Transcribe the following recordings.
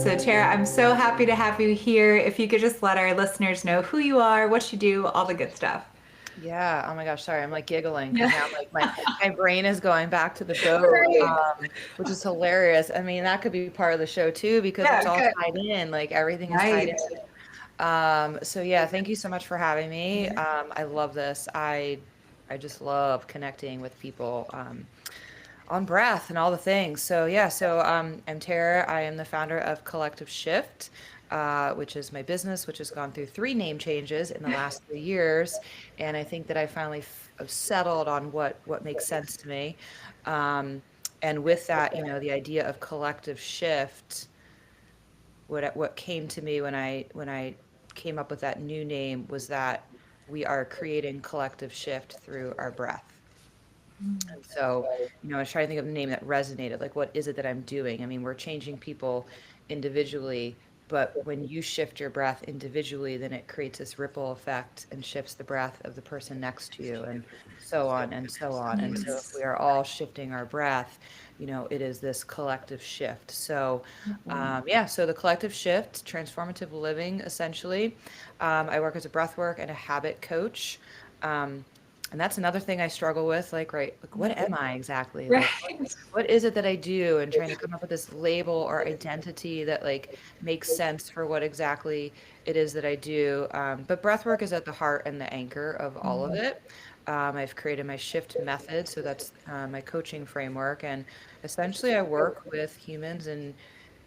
So, Tara, I'm so happy to have you here. If you could just let our listeners know who you are, what you do, all the good stuff. Yeah. Oh my gosh. Sorry. I'm like giggling because Yeah. now like my brain is going back to the boat, Right. which is hilarious. I mean, that could be part of the show too because it's Yeah, all good. tied in. Like everything is tied in. Right. So yeah, thank you so much for having me. Yeah. I love this. I just love connecting with people on breath and all the things. So yeah, I'm Tara. I am the founder of Collective Shift, which is my business, which has gone through three name changes in the last 3 years, and I think that I finally settled on what makes sense to me. Um, and with that, the idea of collective shift, what came to me when I came up with that new name was that we are creating collective shift through our breath. And so, I was trying to think of a name that resonated. Like, what is it that I'm doing? I mean, we're changing people individually, but when you shift your breath individually, then it creates this ripple effect and shifts the breath of the person next to you, and so on and so on. And so, if Yes. we are all shifting our breath, it is this collective shift. So, yeah, so the collective shift, transformative living, essentially. I work as a breathwork and a habit coach. Um, and that's another thing I struggle with, like, right, like, what am I exactly? Like, Right. what is it that I do? And trying to come up with this label or identity that like makes sense for what exactly it is that I do. But breath work is at the heart and the anchor of all of it. I've created my shift method, so that's my coaching framework, and essentially I work with humans and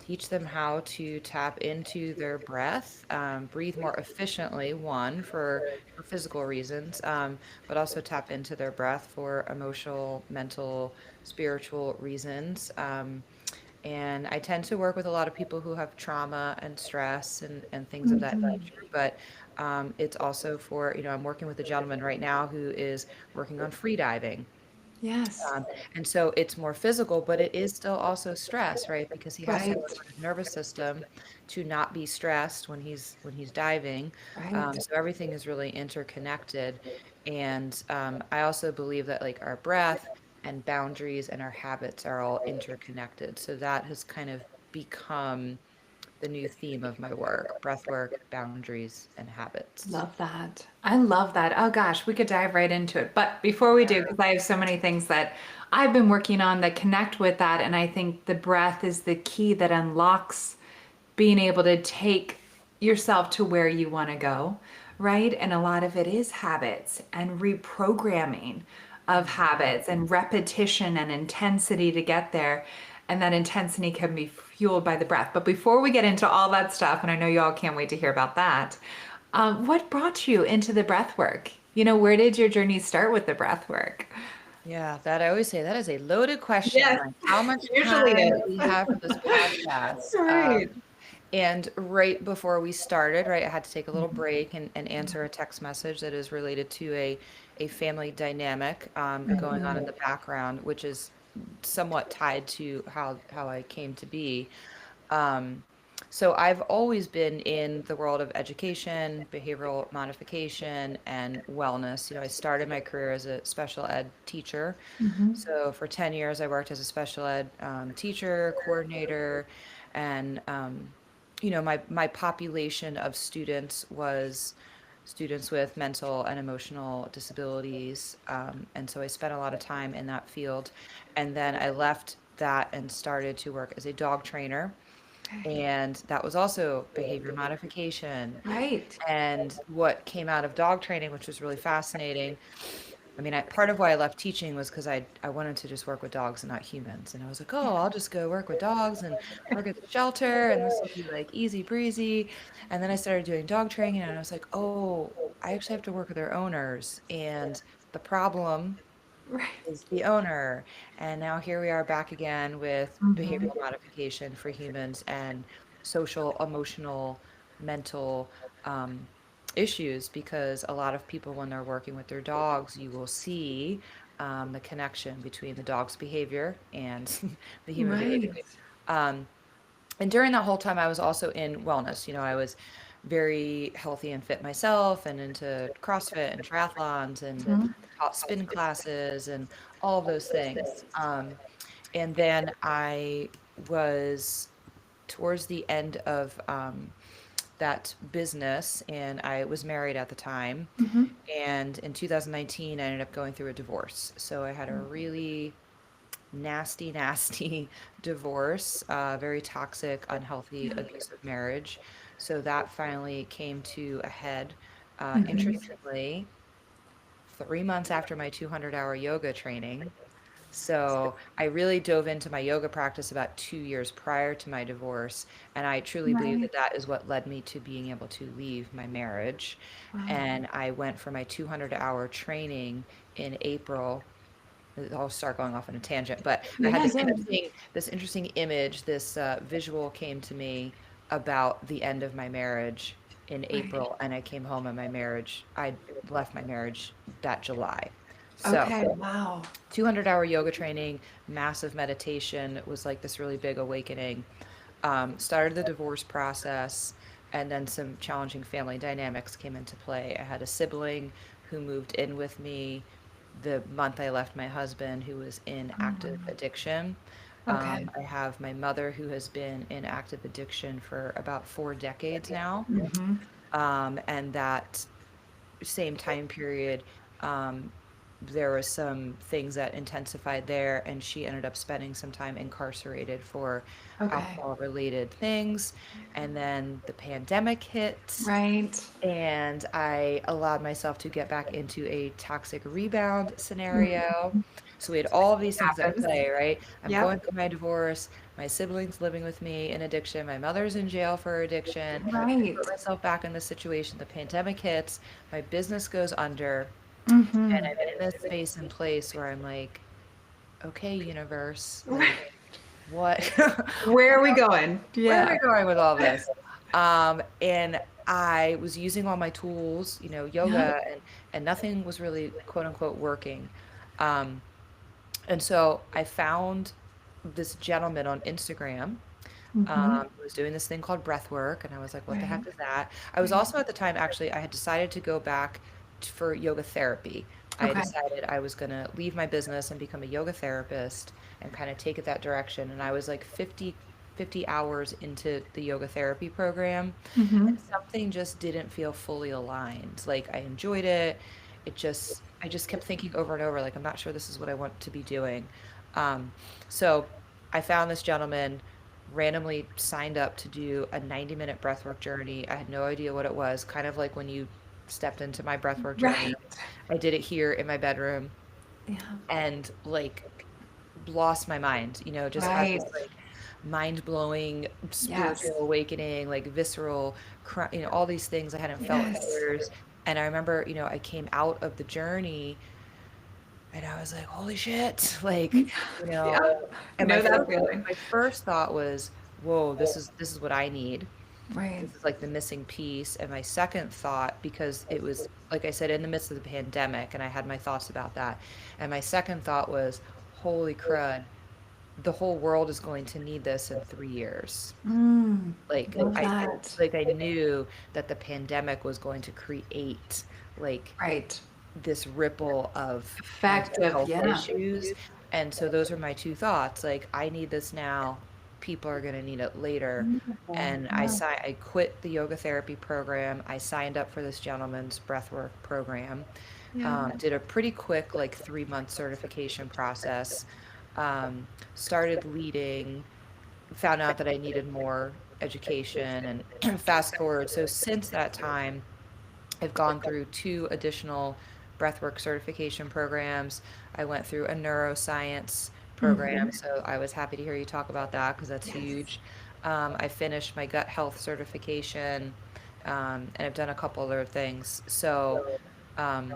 teach them how to tap into their breath, breathe more efficiently, one for physical reasons, but also tap into their breath for emotional, mental, spiritual reasons. And I tend to work with a lot of people who have trauma and stress and things of that nature. But it's also for, I'm working with a gentleman right now who is working on free diving. Yes. And so it's more physical, but it is still also stress, right? Because he has to Right. work on his nervous system to not be stressed when he's diving. Right. So everything is really interconnected. And I also believe that like our breath and boundaries and our habits are all interconnected. So that has kind of become the new theme of my work: breath work, boundaries, and habits. Love that. I love that. Oh gosh, we could dive right into it. But before we do, because I have so many things that I've been working on that connect with that, and I think the breath is the key that unlocks being able to take yourself to where you want to go, right? And a lot of it is habits and reprogramming of habits and repetition and intensity to get there. And that intensity can be fueled by the breath. But before we get into all that stuff, and I know you all can't wait to hear about that, what brought you into the breath work? Where did your journey start with the breath work? Yeah, that I always say that is a loaded question. Yes, Like, how much usually time do is. we have for this podcast? Right. And right before we started, right, I had to take a little break and answer a text message that is related to a family dynamic going on in the background, which is somewhat tied to how I came to be. Um, so I've always been in the world of education, behavioral modification, and wellness. I started my career as a special ed teacher. So for 10 years, I worked as a special ed teacher, coordinator, and my population of students was students with mental and emotional disabilities. And so I spent a lot of time in that field. And then I left that and started to work as a dog trainer, and that was also behavior modification. Right. And what came out of dog training, which was really fascinating, I mean, part of why I left teaching was because I wanted to just work with dogs and not humans. And I was like, oh, I'll just go work with dogs and work at the shelter, and this will be like easy breezy. And then I started doing dog training, and I was like, oh, I actually have to work with their owners. And the problem Right. is the owner. And now here we are back again with behavioral modification for humans and social, emotional, mental issues, because a lot of people, when they're working with their dogs, you will see the connection between the dog's behavior and the human behavior. Right. Um, and during that whole time, I was also in wellness. I was very healthy and fit myself, and into CrossFit and triathlons, and taught spin classes and all of those things. And then I was towards the end of that business, and I was married at the time. Mm-hmm. And in 2019, I ended up going through a divorce. So I had a really nasty, nasty divorce, very toxic, unhealthy, abusive marriage. So that finally came to a head. Mm-hmm. Interestingly, 3 months after my 200-hour yoga training. So I really dove into my yoga practice about 2 years prior to my divorce. And I truly believe Right. that that is what led me to being able to leave my marriage. Wow. And I went for my 200-hour training in April. I'll start going off on a tangent, but I had Yeah, good. this interesting image, this visual came to me about the end of my marriage in Right. April, and I came home and I left my marriage that July. So Okay. Wow. 200-hour yoga training, massive meditation was like this really big awakening. Started the divorce process, and then some challenging family dynamics came into play. I had a sibling who moved in with me the month I left my husband, who was in active addiction. Okay. I have my mother who has been in active addiction for about 4 decades now. Mm-hmm. And that same time period, um, there was some things that intensified there, and she ended up spending some time incarcerated for Okay. alcohol related things. And then the pandemic hit, Right. and I allowed myself to get back into a toxic rebound scenario. So we had all of these things at Happens. play, right? I'm going Yep. through my divorce, my siblings living with me in addiction, my mother's in jail for addiction. I Right. put myself back in this situation. The pandemic hits, my business goes under, and Mm-hmm. I'm in this space and place where I'm like, okay, universe, like, what? Where are we going? Where are Yeah. we going with all this? And I was using all my tools, Yep. yoga, and nothing was really quote unquote working. Um, and so I found this gentleman on Instagram Mm-hmm. who was doing this thing called breathwork, and I was like, "What the Right. heck is that?" I was Right. also at the time actually I had decided to go back for yoga therapy. I Okay. decided I was going to leave my business and become a yoga therapist and kind of take it that direction. And I was like 50 hours into the yoga therapy program, Mm-hmm. and something just didn't feel fully aligned. Like I enjoyed it. I just kept thinking over and over, like, I'm not sure this is what I want to be doing. Um, so I found this gentleman, randomly signed up to do a 90-minute breathwork journey. I had no idea what it was, kind of like when you stepped into my breathwork Right. journey. I did it here in my bedroom Yeah. and like lost my mind, just had Right. this like mind-blowing Yes. spiritual awakening, like visceral, all these things I hadn't felt in Yes. years. And I remember, I came out of the journey and I was like, holy shit, like, you Yeah. know, and Know that feeling. my first thought was, whoa, this is what I need. Right. This is like the missing piece. And my second thought, because it was, like I said, in the midst of the pandemic, and I had my thoughts about that. And my second thought was, holy crud, the whole world is going to need this in 3 years. Mm. Like Love I that. like I knew that the pandemic was going to create like Right. this ripple of mental Effective. health Yeah. issues. And so those are my two thoughts. Like, I need this now. People are going to need it later. Beautiful. And Yeah. I quit the yoga therapy program. I signed up for this gentleman's breathwork program. Yeah. Did a pretty quick, like 3 month certification process. Started leading, found out that I needed more education, and fast forward. So since that time, I've gone through two additional breathwork certification programs. I went through a neuroscience Mm-hmm. program, so I was happy to hear you talk about that because that's Yes. huge. I finished my gut health certification, and I've done a couple other things. So, um,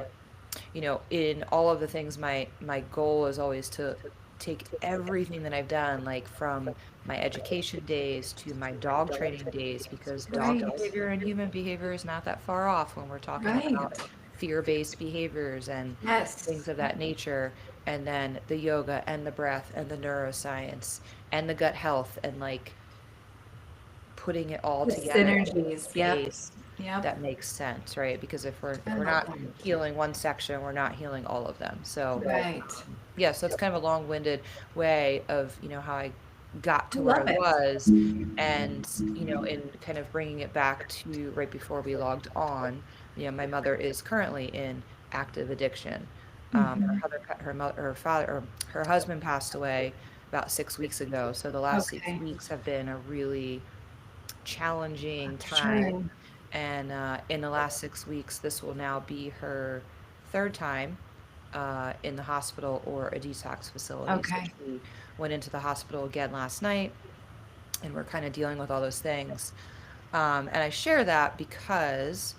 in all of the things, my goal is always to take everything that I've done, like from my education days to my dog training days, because dog Right. behavior and human behavior is not that far off when we're talking Right. about fear-based behaviors and things Yes. of that nature. And then the yoga and the breath and the neuroscience and the gut health, and like putting it all The together in a synergies. Yep. space Yep. that makes sense, right? Because if I we're love not that. healing one section, we're not healing all of them. So Right. yeah, so it's kind of a long-winded way of how I got I to where I love it. was. And, in kind of bringing it back to right before we logged on, my mother is currently in active addiction. Hmm. Her father, or her husband passed away about 6 weeks ago. So the last six Okay. weeks have been a really challenging time. Sure. And in the last 6 weeks, this will now be her third time in the hospital or a detox facility. So Okay. she went into the hospital again last night, and we're kind of dealing with all those things. And I share that because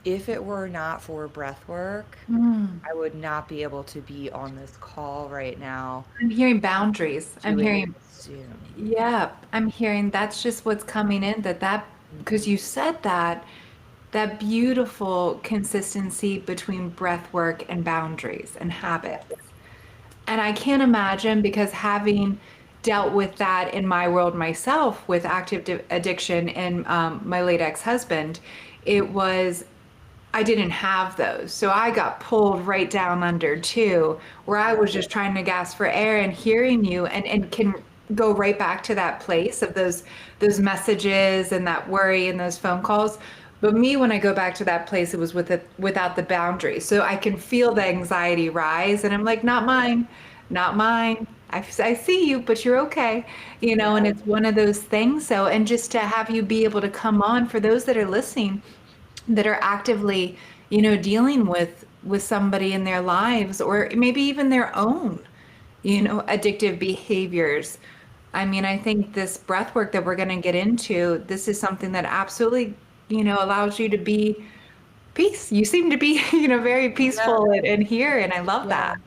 if it were not for breath work, Mm. I would not be able to be on this call right now I'm hearing boundaries. I'm doing hearing, this Zoom. yeah, I'm hearing that's just what's coming in because Mhm. you said that, that beautiful consistency between breath work and boundaries and habits. And I can't imagine because having dealt with that in my world myself with addiction and my late ex-husband, it was I didn't have those. So I got pulled right down under too, where I was just trying to gasp for air and hearing you and can go right back to that place of those messages and that worry and those phone calls. But me, when I go back to that place, it was without the boundaries. So I can feel the anxiety rise and I'm like, not mine, not mine. I see you, but you're okay. And Yeah. it's one of those things. So, and just to have you be able to come on for those that are listening, that are actively, dealing with somebody in their lives or maybe even their own, addictive behaviors. I mean, I think this breath work that we're going to get into, this is something that absolutely, allows you to be peace. You seem to be, very Yeah. peaceful and here, and I love Yeah. that.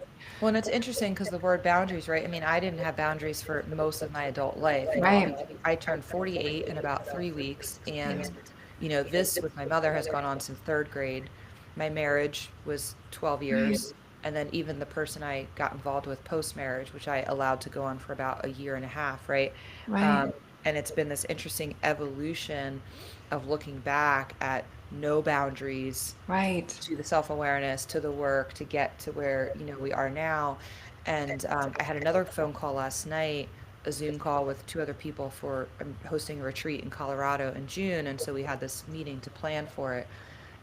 Well, and it's interesting because the word boundaries, right? I mean, I didn't have boundaries for most of my adult life. I'll be, Right. I turned 48 in about 3 weeks. Yeah. And, this with my mother has gone on since third grade. My marriage was 12 Right. years. And then even the person I got involved with post marriage, which I allowed to go on for about a year and a half, right? Right. Um, and it's been this interesting evolution of looking back at no boundaries Right. to the self-awareness, to the work, to get to where, we are now. And I had another phone call last night, a Zoom call with two other people for I'm hosting a retreat in Colorado in June. And so we had this meeting to plan for it.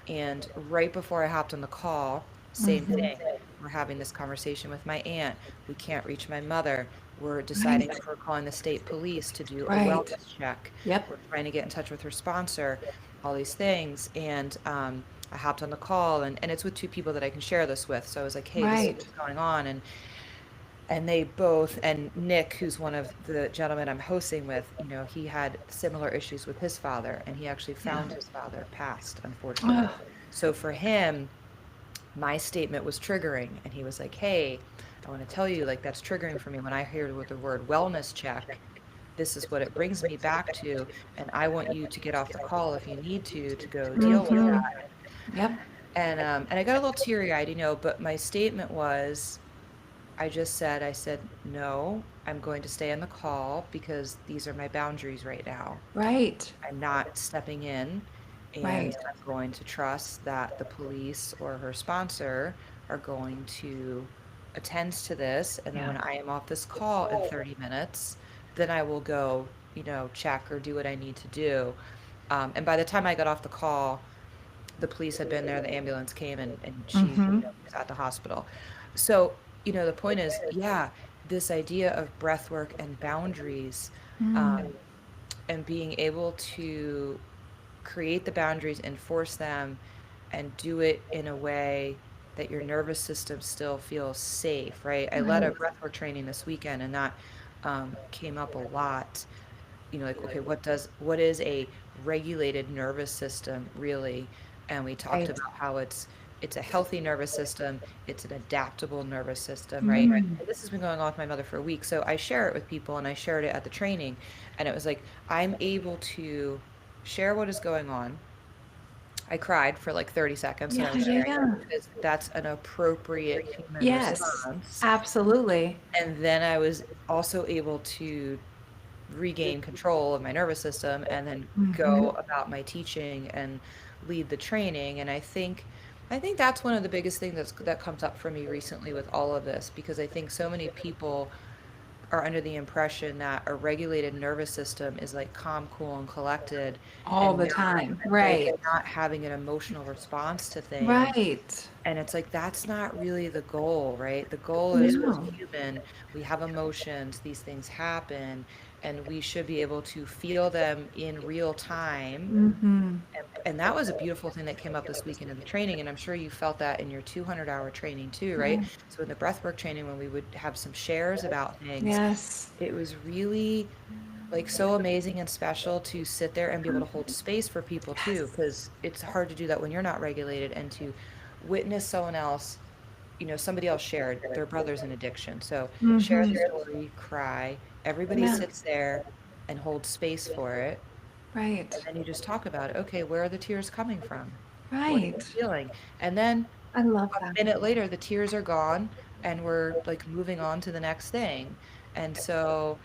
And right before I hopped on the call, same Hmm. thing. We're having this conversation with my aunt. We can't reach my mother. We're deciding Right. if we're calling the state police to do a Right. wellness check. Yep. We're trying to get in touch with her sponsor, all these things. And I hopped on the call, and it's with two people that I can share this with. So I was like, hey, this is Right. what's going on. And they both, and Nick, who's one of the gentlemen I'm hosting with, he had similar issues with his father, and he actually Yeah. found his father passed, unfortunately. Oh, So for him, my statement was triggering, and he was like, hey, I want to tell you, like, that's triggering for me when I hear with the word wellness check. This is what it brings me back to, and I want you to get off the call if you need to go deal with hmm. that. Yep. And I got a little teary-eyed, but my statement was, I said, no, I'm going to stay on the call because these are my boundaries right now. Right. I'm not stepping in, and Right. I'm going to trust that the police or her sponsor are going to attend to this. And then Yeah. when I am off this call in 30 minutes, then I will go, check or do what I need to do. And by the time I got off the call, the police had been there, the ambulance came, and she Hmm. was at the hospital. So, the point is, yeah, this idea of breath work and boundaries, um, Mm. and being able to create the boundaries, enforce them, and do it in a way that your nervous system still feels safe, right? I led a Right. breathwork training this weekend, and that came up a lot. Like, okay, what is a regulated nervous system really? And we talked Right. about how it's a healthy nervous system, it's an adaptable nervous system, right? Mm. And this has been going on with my mother for a week. So I share it with people, and I shared it at the training, and it was like I'm able to share what is going on. I cried for like 30 seconds when I Yeah, was yeah, sharing it yeah. because that's an appropriate human Yes, response. absolutely. And then I was also able to regain control of my nervous system and then Hmm. go about my teaching and lead the training. And I think that's one of the biggest things that comes up for me recently with all of this, because I think so many people are under the impression that a regulated nervous system is like calm, cool, and collected, All and the not, time. right, Right. and not having an emotional response to things. Right. And it's like, that's not really the goal, right? The goal is, we're No. human, we have emotions, these things happen, and we should be able to feel them in real time. Mm-hmm. And that was a beautiful thing that came up this weekend in the training. And I'm sure you felt that in your 200-hour training too, right? Right. So in the breathwork training, when we would have some shares about things, Yes. it was really like so amazing and special to sit there and be able to hold space for people too, Yes. because it's hard to do that when you're not regulated, and to witness someone else, somebody else shared their brother's in addiction. So share Mm-hmm. the story, cry, everybody Yeah. sits there and holds space for it. And Right. then you just talk about it. Okay, where are the tears coming from? What are you Right. feeling? And then I love a that. minute later, the tears are gone and we're like moving on to the next thing. And so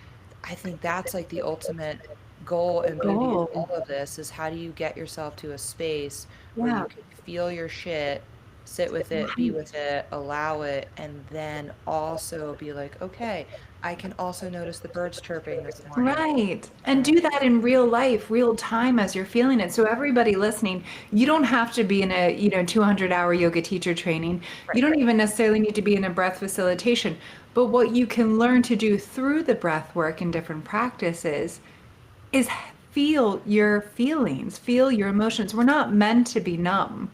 I think that's like the ultimate goal and beauty of Goal. all of this, is how do you get yourself to a space where you Yeah. can feel your shit, sit with it, be Right. with it, allow it, and then also be like, okay, I can also notice the birds chirping this morning. Right. And And do that in real life, real time as you're feeling it. So everybody listening, you don't have to be in a, 200-hour yoga teacher training. You right. don't even necessarily need to be in a breath facilitation. But what you can learn to do through the breath work and different practices is feel your feelings, feel your emotions. We're not meant to be numb.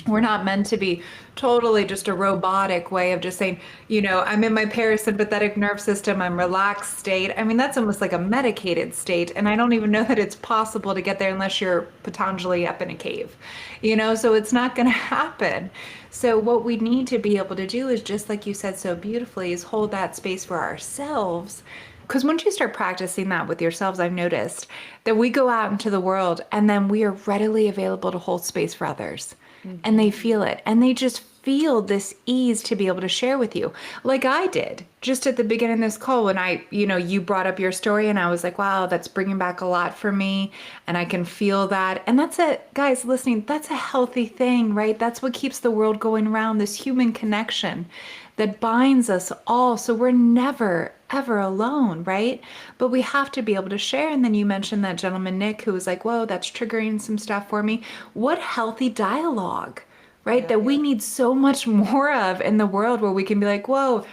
We're Mhm. not meant to be totally just a robotic way of just saying, I'm in my parasympathetic nerve system, I'm relaxed state. I mean, that's almost like a medicated state. And I don't even know that it's possible to get there unless you're Patanjali up in a cave, so it's not going to happen. So, what we need to be able to do is just like you said so beautifully, is hold that space for ourselves. Because once you start practicing that with yourselves, I've noticed that we go out into the world and then we are readily available to hold space for others, and they Mhm. feel it and they just feel this ease to be able to share with you, like I did just at the beginning of this call when you brought up your story, and I was like, wow, that's bringing back a lot for me, and I can feel that. And that's a, guys listening, that's a healthy thing, right? That's what keeps the world going around, this human connection that binds us all, so we're never ever alone, right? But we have to be able to share. And then you mentioned that gentleman Nick who was like, whoa, that's triggering some stuff for me. What healthy dialogue, right? Yeah. That we need so much more of in the world, where we can be like, whoa,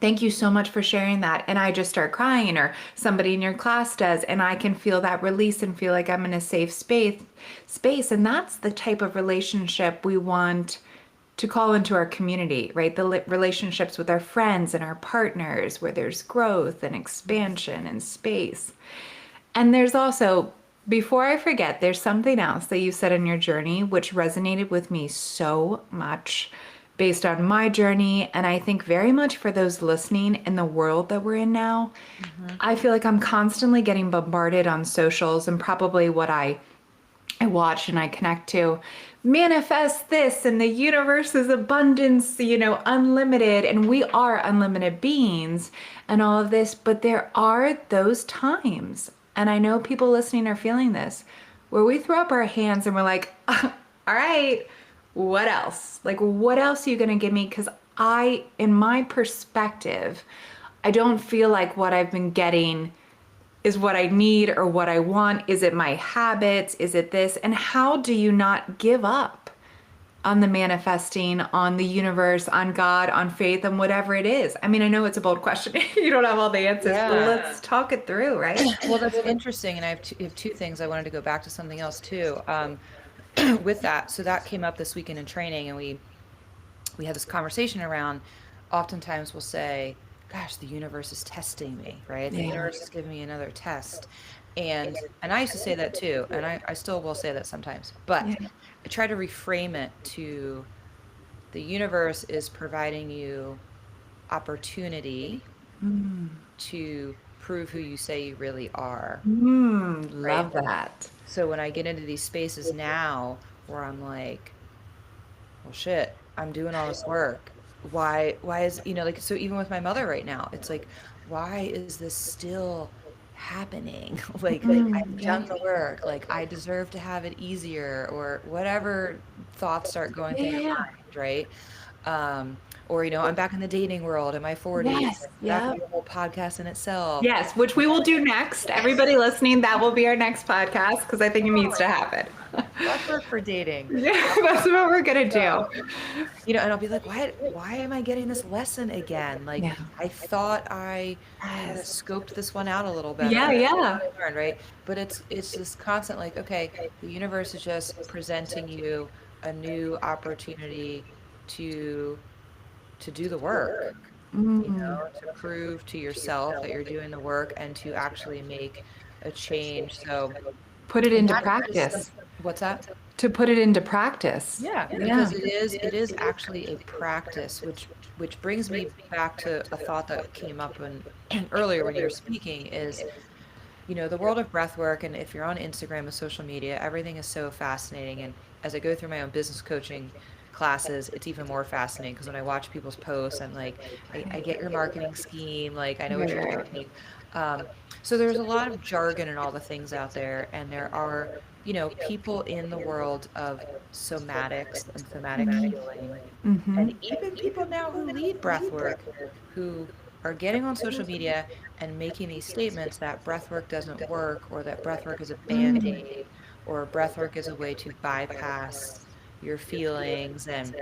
thank you so much for sharing that. And I just start crying, or somebody in your class does, and I can feel that release and feel like I'm in a safe space. And that's the type of relationship we want to call into our community, right? The relationships with our friends and our partners, where there's growth and expansion and space. And there's also, before I forget, there's something else that you said in your journey which resonated with me so much, based on my journey. And I think very much for those listening in the world that we're in now. Mhm. I feel like I'm constantly getting bombarded on socials, and probably what I watch and I connect to. Manifest this, and the universe is abundance, unlimited, and we are unlimited beings, and all of this. But there are those times, and I know people listening are feeling this, where we throw up our hands and we're like, all right, what else? Like, what else are you going to give me? Because in my perspective, I don't feel like what I've been getting is what I need or what I want. Is it my habits? Is it this? And how do you not give up on the manifesting, on the universe, on God, on faith, and whatever it is? I mean, I know it's a bold question. You don't have all the answers, but Yeah. let's talk it through, right? Well, that's interesting. And I have two things. I wanted to go back to something else too. With that, so that came up this weekend in training, and we had this conversation around. Oftentimes, we'll say, "Gosh, the universe is testing me, right? The Yeah. universe is giving me another test." And I used to say that too, and I still will say that sometimes. But Yeah. I try to reframe it to, the universe is providing you opportunity Mm. to prove who you say you really are, right? Love that. So when I get into these spaces now where I'm like, well, shit, I'm doing all this work. Why is, like, so even with my mother right now, it's like, why is this still happening? Like, I've Yeah. done the work, like, I deserve to have it easier, or whatever thoughts start going Yeah. through Yeah. your Yeah. mind, right? Um, or, I'm back in the dating world in my 40s. Yes. That could Yep. be a whole podcast in itself. Yes, which we will do next. Everybody listening, that will be our next podcast because I think it needs to happen. Breathwork for dating. Yeah, that's what we're gonna do. And I'll be like, why am I getting this lesson again? Like, Yeah. I thought I had Yes. scoped this one out a little Yeah, better. yeah. I learned, right? But it's this constant like, okay, the universe is just presenting you a new opportunity to to do the work, Mm. to prove to yourself that you're doing the work and to actually make a change. So, Put it and into that is just practice. what's that? To put it into practice. Yeah, Yeah. because it is actually a practice, which brings me back to a thought that came up when earlier when you were speaking is, the world of breath work, and if you're on Instagram and social media, everything is so fascinating. And as I go through my own business coaching classes, it's even more fascinating because when I watch people's posts, I'm like, I get your marketing scheme, like I know what Right, you're right. doing. Um, so there's a lot of jargon and all the things out there, and there are, people in the world of somatics and somatic healing, Mm-hmm. and even people now who lead breath work who are getting on social media and making these statements that breathwork doesn't work or that breathwork is a band-aid or breathwork is a way to bypass your feelings. And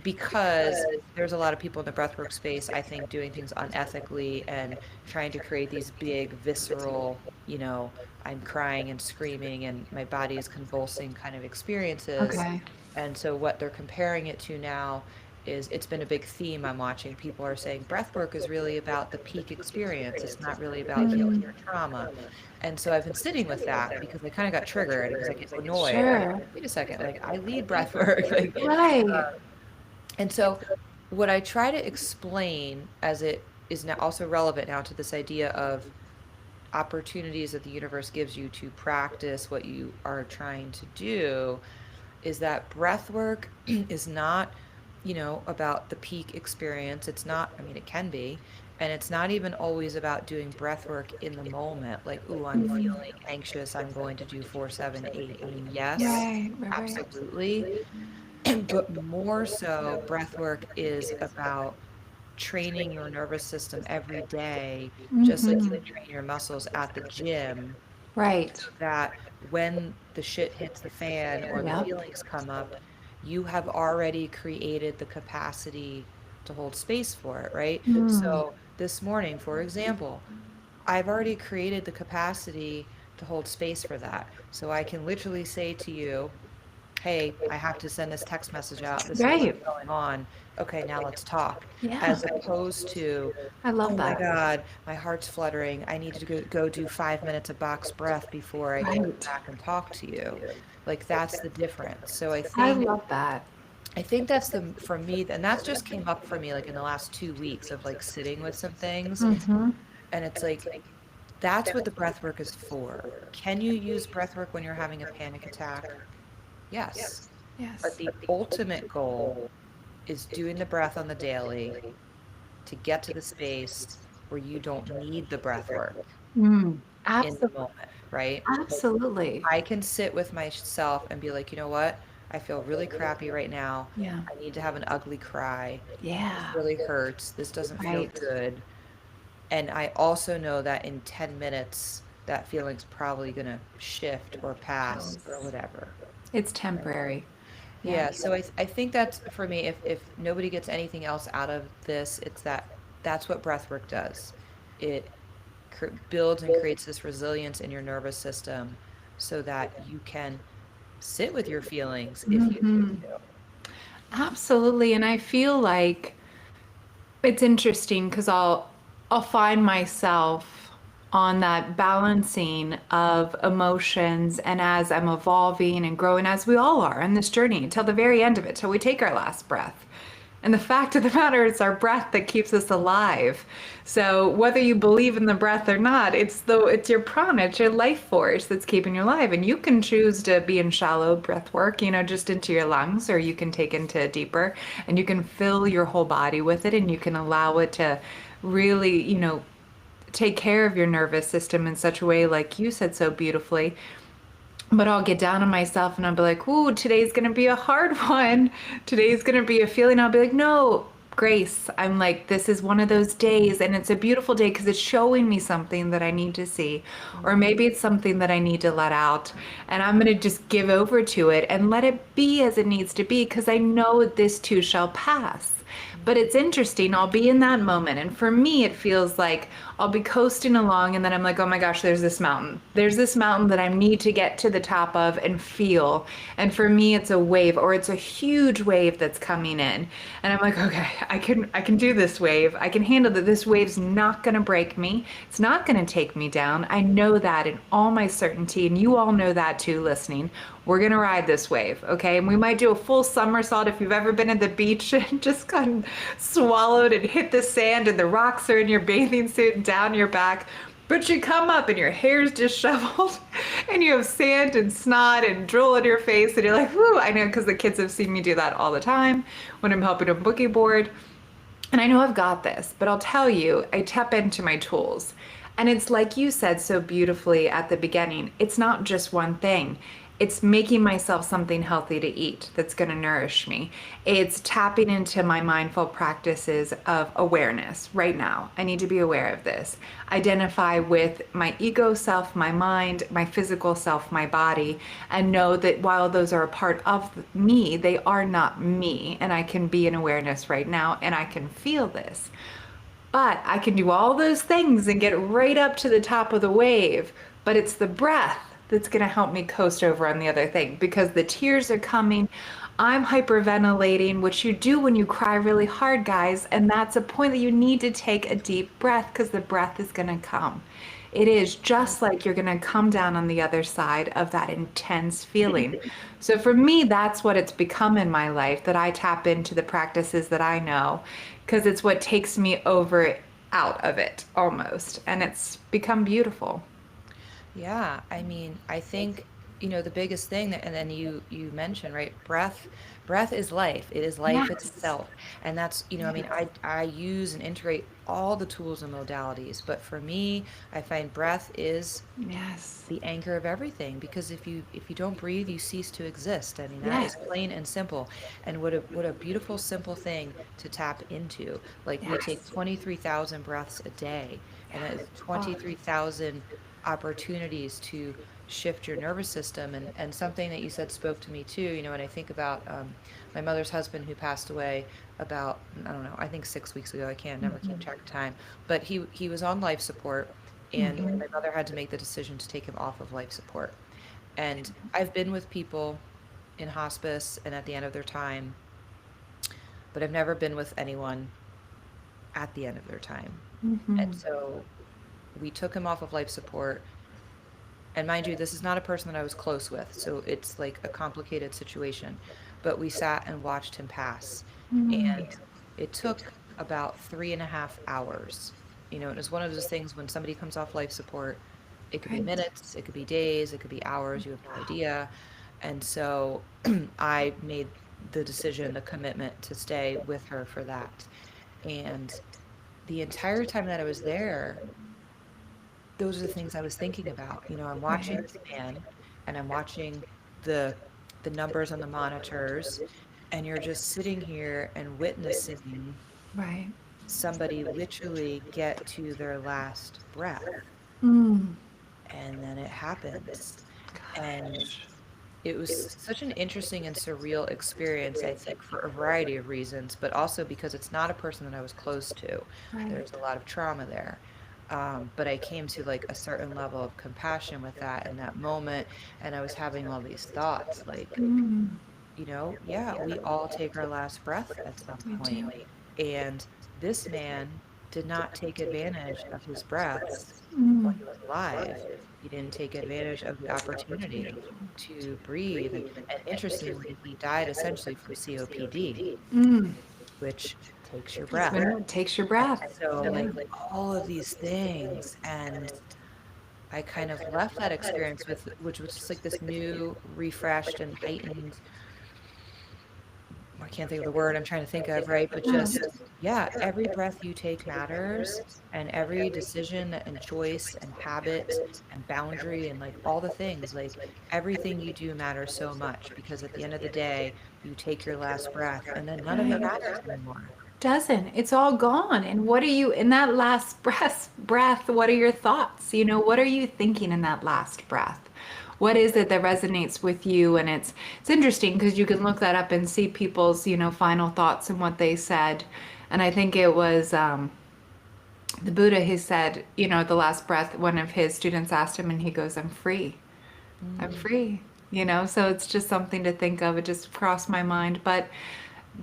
because there's a lot of people in the breathwork space, I think, doing things unethically and trying to create these big visceral, I'm crying and screaming and my body is convulsing kind of experiences. Okay. And so what they're comparing it to now is, it's been a big theme I'm watching. People are saying breath work is really about the peak experience. It's not really about healing your trauma. And so I've been sitting with that because I kind of got triggered because I get annoyed. I'm like, Sure. wait a second, like I lead breath work. Like, Right. and so what I try to explain, as it is now also relevant now to this idea of opportunities that the universe gives you to practice what you are trying to do, is that breath work is not, about the peak experience. It's not, I mean, it can be, and it's not even always about doing breath work in the moment. Like, ooh, I'm feeling anxious, I'm going to do 4-7-8. I mean, yes, Right, right, right. absolutely. But more so, breath work is about training your nervous system every day, just like you Mm-hmm. would train your muscles at the gym, Right. that when the shit hits the fan or the Yep. feelings come up, you have already created the capacity to hold space for it, right? Mm. So this morning, for example, I've already created the capacity to hold space for that. So I can literally say to you, hey, I have to send this text message out. This is what's Right. going on. Okay, now let's talk. Yeah. As opposed to, I love oh my that. God, my heart's fluttering. I need to go do 5 minutes of box breath before I can come Right. back and talk to you. Like, that's the difference. So I I think love that. I think that's the for me, and that's just came up for me like in the last 2 weeks of like sitting with some things. Mm-hmm. And it's like, that's what the breath work is for. Can you use breath work when you're having a panic attack? Yes. But Yes. the ultimate goal is doing the breath on the daily to get to the space where you don't need the breath work Mm. in the Absolutely. moment, right? Like, Absolutely. I can sit with myself and be like, you know what? I feel really crappy right now. Yeah. I need to have an ugly cry. This Yeah. really hurts. This doesn't feel Right. good. And I also know that in 10 minutes, that feeling's probably going to shift or pass or Yes. whatever. It's temporary. Yeah. Yeah, so I think that's for me, if nobody gets anything else out of this, it's that's what breath work does. It builds and creates this resilience in your nervous system so that you can sit with your feelings if you choose Hmm. to. Absolutely. And I feel like it's interesting because I'll find myself on that balancing of emotions and as I'm evolving and growing as we all are on this journey till the very end of it, till we take our last breath. And the fact of the matter is our breath that keeps us alive. So whether you believe in the breath or not, it's your prana, it's your life force that's keeping you alive. And you can choose to be in shallow breath work, just into your lungs, or you can take into deeper and you can fill your whole body with it and you can allow it to really, take care of your nervous system in such a way, like you said so beautifully, but I'll get down on myself and I'll be like, ooh, today's gonna be a hard one. Today's gonna be a feeling. I'll be like, no, Grace. I'm like, this is one of those days, and it's a beautiful day because it's showing me something that I need to see, or Mhm. maybe it's something that I need to let out. And I'm gonna just give over to it and let it be as it needs to be because I know this too shall pass. But it's interesting. I'll be in that moment. And for me, it feels like I'll be coasting along and then I'm like, oh my gosh, there's this mountain. There's this mountain that I need to get to the top of and feel. And for me, it's a wave or it's a huge wave that's coming in. And I'm like, okay, I can do this wave. I can handle that. This wave's not going to break me. It's not going to take me down. I know that in all my certainty. And you all know that too, listening. We're gonna ride this wave, okay? And we might do a full somersault if you've ever been at the beach and just gotten swallowed and hit the sand and the rocks are in your bathing suit and down your back. But you come up and your hair's disheveled and you have sand and snot and drool in your face and you're like, whoo, I know because the kids have seen me do that all the time when I'm helping them boogie board. And I know I've got this, but I'll tell you, I tap into my tools. And it's like you said so beautifully at the beginning, it's not just one thing. It's making myself something healthy to eat that's going to nourish me. It's tapping into my mindful practices of awareness right now. I need to be aware of this. Identify with my ego self, my mind, my physical self, my body, and know that while those are a part of me, they are not me. And I can be in awareness right now and I can feel this. But I can do all those things and get right up to the top of the wave. But it's the breath that's going to help me coast over on the other thing because the tears are coming. I'm hyperventilating, which you do when you cry really hard, guys. And that's a point that you need to take a deep breath because the breath is going to come. It is just like you're going to come down on the other side of that intense feeling. So for me, that's what it's become in my life that I tap into the practices that I know because it's what takes me over out of it almost. And it's become beautiful. Yeah, I mean, I think, the biggest thing that, and then you mentioned, right, breath is life. It is life Yes. itself. And that's, I mean, Yes. I use and integrate all the tools and modalities, but for me, I find breath is Yes. the anchor of everything because if you don't breathe, you cease to exist. I mean, that is Yes. plain and simple. And what a beautiful simple thing to tap into. Like we take Yes. 23,000 breaths a day, and that is Oh, 23,000 opportunities to shift your nervous system. And something that you said spoke to me too. When I think about my mother's husband who passed away about, I don't know, I think 6 weeks ago. I can't never keep track of time, but he was on life support, and my mother had to make the decision to take him off of life support. And I've been with people in hospice and at the end of their time, but I've never been with anyone at the end of their time. And so we took him off of life support. And mind you, this is not a person that I was close with, so it's like a complicated situation. But we sat and watched him pass. And it took about 3.5 hours. It was one of those things when somebody comes off life support, it could be right. minutes, it could be days, it could be hours, you have no idea. And so I made the decision, the commitment to stay with her for that. And the entire time that I was there, those are the things I was thinking about. I'm watching Right. this man and I'm watching the the numbers on the monitors, and you're just sitting here and witnessing Right. somebody literally get to their last breath, Mm. and then it happens. And Gosh. it was such an interesting and surreal experience, I think, for a variety of reasons, but also because it's not a person that I was close to. There's Right. a lot of trauma there. But I came to like a certain level of compassion with that in that moment. And I was having all these thoughts like, yeah, we all take our last breath at some We point. do. And this man did not take advantage of his breaths while Mm. he was alive. He didn't take advantage of the opportunity to breathe. And interestingly, he died essentially from COPD, Mm. which takes your That's breath. when it takes your And breath. so, Yeah. like, all of these things. And I kind of left that experience with, which was just like this new, refreshed, and heightened I can't think of the word I'm trying to think of, right? But just, yeah, every breath you take matters, and every decision and choice and habit and boundary and like all the things, like everything you do matters so much because at the end of the day, you take your last breath and then none of it Right. matters anymore. Doesn't. It's all gone. And what are you in that last breath, what are your thoughts? What are you thinking in that last breath? What is it that resonates with you? And it's interesting because you can look that up and see people's, final thoughts and what they said. And I think it was the Buddha who said, at the last breath, one of his students asked him and he goes, I'm free. I'm Mm, free. So it's just something to think of. It just crossed my mind. But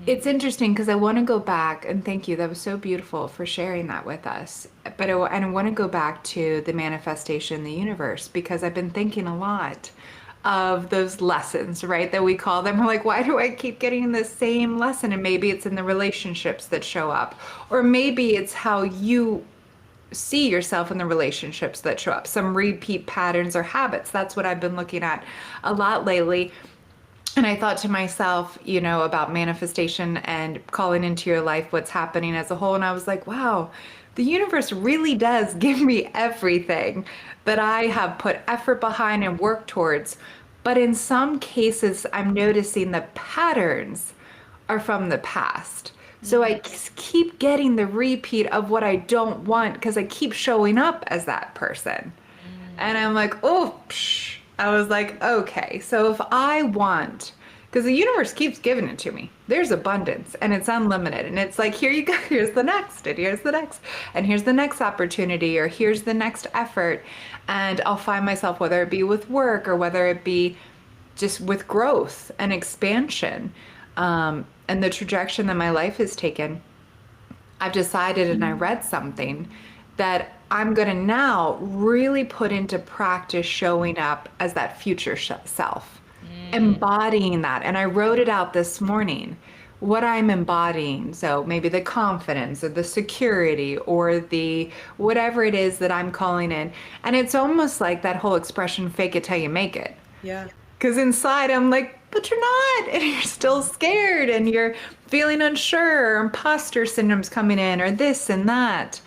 it's mm, interesting because I want to go back and thank you. That was so beautiful for sharing that with us. But and I want to go back to the manifestation in the universe because I've been thinking a lot of those lessons, right? That we call them. We're like, why do I keep getting the same lesson? And maybe it's in the relationships that show up, or maybe it's how you see yourself in the relationships that show up, some repeat patterns or habits. That's what I've been looking at a lot lately. And I thought to myself, about manifestation and calling into your life what's happening as a whole. And I was like, wow, the universe really does give me everything that I have put effort behind and worked towards. But in some cases, I'm noticing the patterns are from the past. So mm, I keep getting the repeat of what I don't want because I keep showing up as that person. And mm. I'm like, oh, psh. I was like, okay, so if I want, because the universe keeps giving it to me, there's abundance and it's unlimited. And it's like, here you go, here's the next, and here's the next, and here's the next opportunity, or here's the next effort. And I'll find myself, whether it be with work or whether it be just with growth and expansion, and the trajectory that my life has taken. I've decided and I read something that I'm going to now really put into practice showing up as that future self, Mm, embodying that. And I wrote it out this morning, what I'm embodying. So maybe the confidence or the security or the whatever it is that I'm calling in. And it's almost like that whole expression, fake it till you make it. yeah. Because inside I'm like, but you're not, and you're still scared, and you're feeling unsure, or imposter syndrome's coming in, or this and that.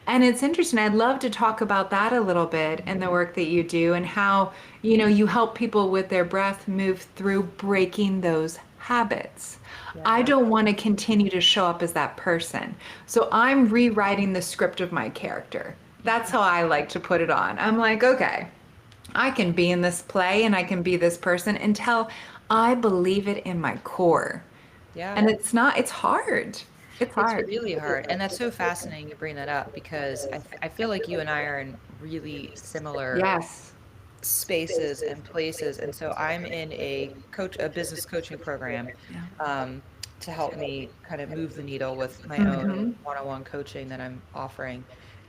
And it's interesting. I'd love to talk about that a little bit and the work that you do, and how, you help people with their breath move through breaking those habits. I Yeah. don't want to continue to show up as that person. So I'm rewriting the script of my character. That's how I like to put it on. I'm like, okay, I can be in this play and I can be this person until I believe it in my core. Yeah. And it's not, it's hard. It's It's hard. really hard. And that's so fascinating you bring that up because I feel like you and I are in really similar Yes. spaces and places. And so I'm in a business coaching program Yeah. um, to help me kind of move the needle with my own Hmm. one-on-one coaching that I'm offering.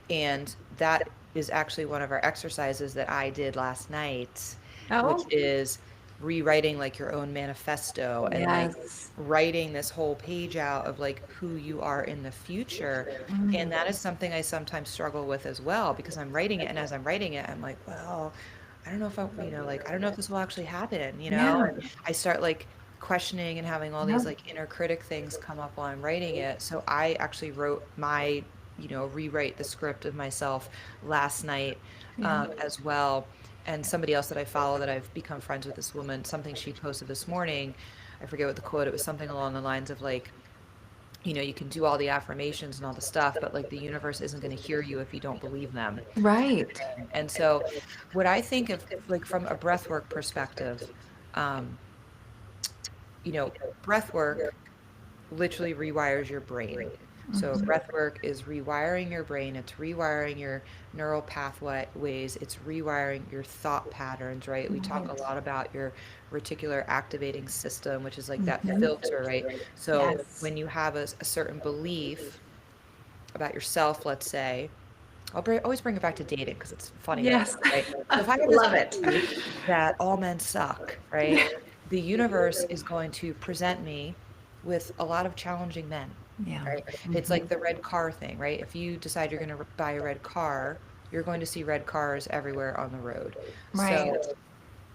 And that is actually one of our exercises that I did last night, which Oh, is rewriting like your own manifesto and like yes. writing this whole page out of like who you are in the future. And that is something I sometimes struggle with as well because I'm writing it. And as I'm writing it, I'm like, well, I don't know if like, I don't know if this will actually happen, Yeah. And I start like questioning and having all these Yep. like inner critic things come up while I'm writing it. So I actually wrote my, rewrite the script of myself last night Yeah. as well. And somebody else that I follow that I've become friends with, this woman, something she posted this morning, I forget what the quote, it was something along the lines of like, you can do all the affirmations and all the stuff, but like the universe isn't going to hear you if you don't believe them. Right. And so, what I think of like from a breathwork perspective, um, you know, breathwork literally rewires your brain. So breath work is rewiring your brain, it's rewiring your neural pathways, it's rewiring your thought patterns, right? We talk a Right. lot about your reticular activating system, which is like that Mhm. filter, right? So Yes. when you have a certain belief about yourself, let's say, always bring it back to dating because it's funny right Yes. now, right? So if I have this Love it. belief that all men suck, right? The universe is going to present me with a lot of challenging men, Yeah. right? It's Mhm. like the red car thing, right? If you decide you're going to buy a red car, you're going to see red cars everywhere on the road. Right. So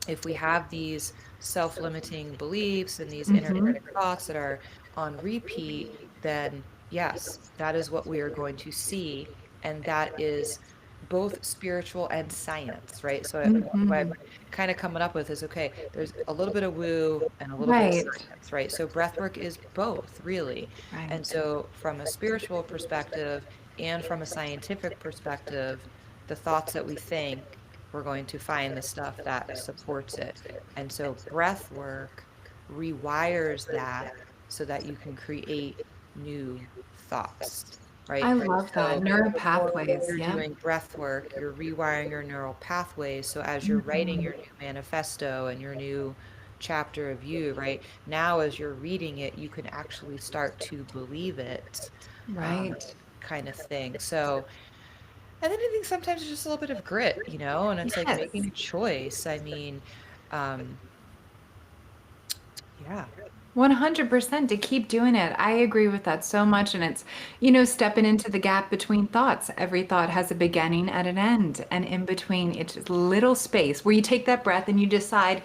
if we have these self-limiting beliefs and these inner Mhm. critic thoughts that are on repeat, then yes, that is what we are going to see. And that is both spiritual and science, right? So what I'm Hmm. kind of coming up with is okay, there's a little bit of woo and a little bit of Right, science, right? So breathwork is both, really. And right. so, from a spiritual perspective and from a scientific perspective, the thoughts that we think, we're going to find the stuff that supports it. And so, breath work rewires that so that you can create new thoughts, right? I love that. So, Neural before pathways. you're Yep. doing breath work, you're rewiring your neural pathways. So, as you're writing Mhm. your new manifesto and your new chapter of you, right? Now, as you're reading it, you can actually start to believe it, um, Right. kind of thing. So, and then I think sometimes it's just a little bit of grit, and it's like making Yes. a choice. I mean, um, yeah, 100% to keep doing it. I agree with that so much. And it's, stepping into the gap between thoughts. Every thought has a beginning and an end. And in between, it's just little space where you take that breath and you decide,